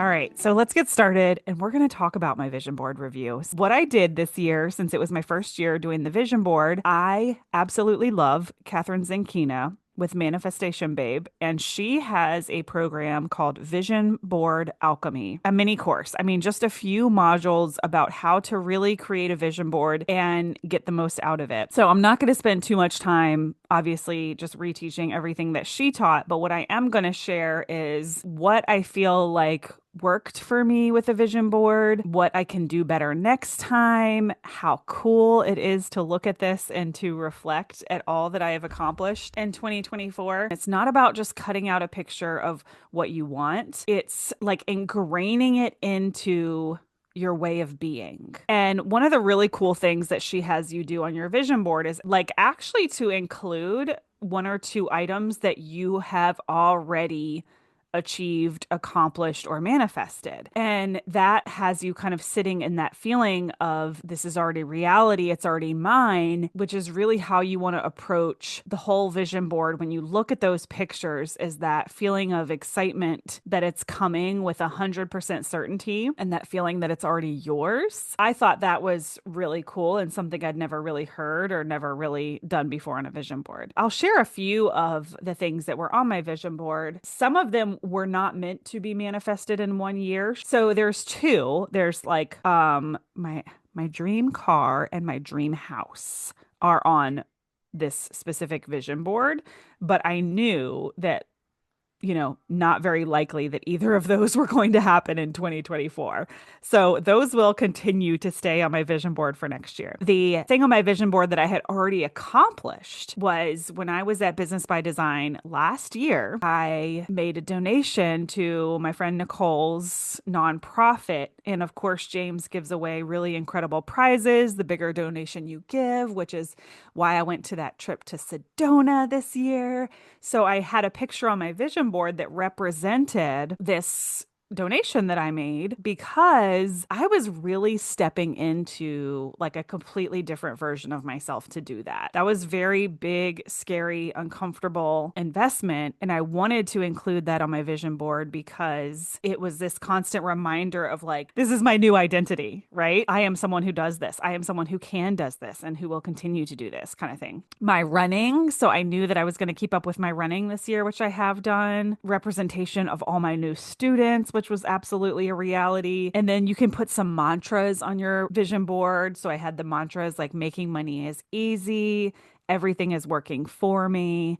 All right, so let's get started and we're going to talk about my vision board review. What I did this year, since it was my first year doing the vision board, I absolutely love Catherine Zankina with Manifestation Babe, and she has a program called Vision Board Alchemy, a mini course. I mean, just a few modules about how to really create a vision board and get the most out of it. So I'm not going to spend too much time, obviously, just reteaching everything that she taught, but what I am going to share is what I feel like worked for me with a vision board, what I can do better next time, how cool it is to look at this and to reflect at all that I have accomplished in 2024. It's not about just cutting out a picture of what you want, it's like ingraining it into your way of being. And one of the really cool things that she has you do on your vision board is like actually to include one or two items that you have already achieved, accomplished, or manifested. And that has you kind of sitting in that feeling of this is already reality, it's already mine, which is really how you want to approach the whole vision board when you look at those pictures, is that feeling of excitement that it's coming with 100% certainty and that feeling that it's already yours. I thought that was really cool and something I'd never really heard or never really done before on a vision board. I'll share a few of the things that were on my vision board. Some of them were not meant to be manifested in one year. So there's two. There's like my dream car and my dream house are on this specific vision board, but I knew that not very likely that either of those were going to happen in 2024. So those will continue to stay on my vision board for next year. The thing on my vision board that I had already accomplished was when I was at Business by Design last year, I made a donation to my friend Nicole's nonprofit. And of course, James gives away really incredible prizes, the bigger donation you give, which is why I went to that trip to Sedona this year. So I had a picture on my vision board that represented this donation that I made because I was really stepping into like a completely different version of myself to do that. That was very big, scary, uncomfortable investment. And I wanted to include that on my vision board because it was this constant reminder of like, this is my new identity, right? I am someone who does this. I am someone who does this and who will continue to do this kind of thing. My running. So I knew that I was going to keep up with my running this year, which I have done. Representation of all my new students, which was absolutely a reality. And then you can put some mantras on your vision board. So I had the mantras like making money is easy, everything is working for me,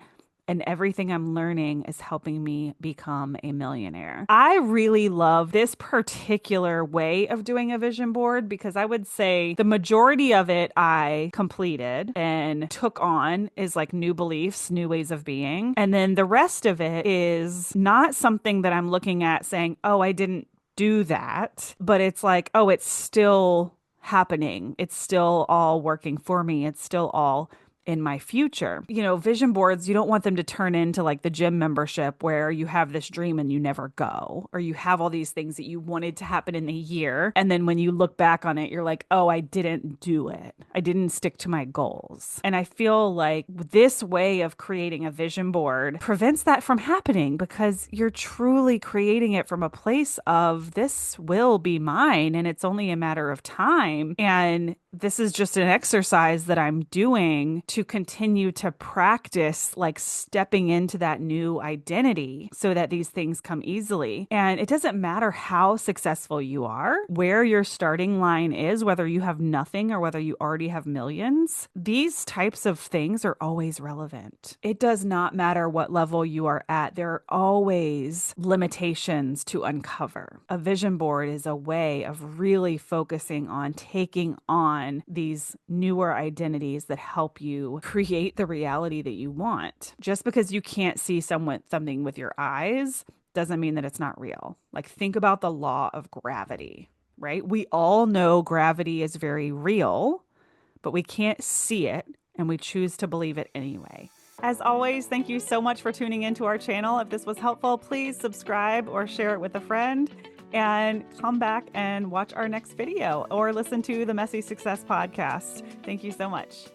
and everything I'm learning is helping me become a millionaire. I really love this particular way of doing a vision board because I would say the majority of it I completed and took on is like new beliefs, new ways of being. And then the rest of it is not something that I'm looking at saying, oh, I didn't do that, but it's like, oh, it's still happening. It's still all working for me. It's still all in my future. Vision boards, you don't want them to turn into like the gym membership where you have this dream and you never go, or you have all these things that you wanted to happen in the year. And then when you look back on it, you're like, oh, I didn't do it. I didn't stick to my goals. And I feel like this way of creating a vision board prevents that from happening because you're truly creating it from a place of this will be mine and it's only a matter of time. And this is just an exercise that I'm doing to continue to practice like stepping into that new identity so that these things come easily. And it doesn't matter how successful you are, where your starting line is, whether you have nothing or whether you already have millions. These types of things are always relevant. It does not matter what level you are at. There are always limitations to uncover. A vision board is a way of really focusing on taking on these newer identities that help you create the reality that you want. Just because you can't see something with your eyes doesn't mean that it's not real. Like think about the law of gravity, right? We all know gravity is very real, but we can't see it and we choose to believe it anyway. As always, thank you so much for tuning into our channel. If this was helpful, please subscribe or share it with a friend. And come back and watch our next video or listen to the Messy Success podcast. Thank you so much.